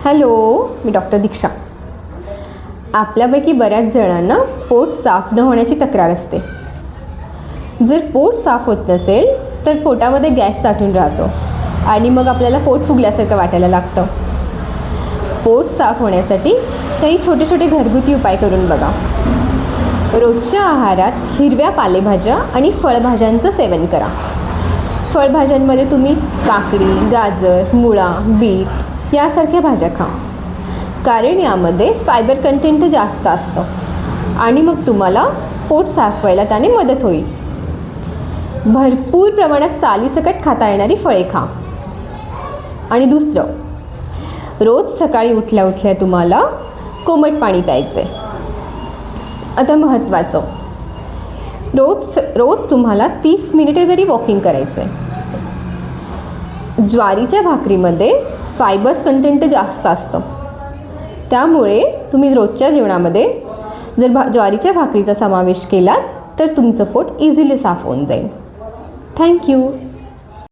Hello, मी doctor दीक्षा. आपल्यापैकी बऱ्याच जणांना पोट साफ न होण्याची तक्रार असते. जर पोट साफ होत नसेल तर पोटामध्ये गॅस साठून राहतो आणि मग आपल्याला पोट फुगल्यासारखं वाटायला लागतं. पोट साफ होण्यासाठी काही छोटे छोटे घरगुती उपाय करून बघा. रोजच्या आहारात हिरव्या पालेभाज्या आणि फळभाज्यांचं सेवन करा. फळभाज्यांमध्ये तुम्ही काकडी, गाजर, मुळा, बीट यासारख्या भाज्या खा, कारण यामध्ये फायबर कंटेंट जास्त असतं आणि मग तुम्हाला पोट साफ व्हायला त्याने मदत होईल. भरपूर प्रमाणात सालीसकट खाता येणारी फळे खा. आणि दुसरं, रोज सकाळी उठल्या उठल्या तुम्हाला कोमट पाणी प्यायचे. आता महत्त्वाचं, रोज तुम्हाला 30 मिनिटे तरी वॉकिंग करायचे. ज्वारीच्या भाकरीमध्ये फायबर्स कंटेंट जास्त असतं, त्यामुळे तुम्ही रोजच्या जेवणामध्ये जर ज्वारीच्या भाकरीचा समावेश केलात तर तुमचं पोट इझिली साफ होऊन जाईल. थँक्यू.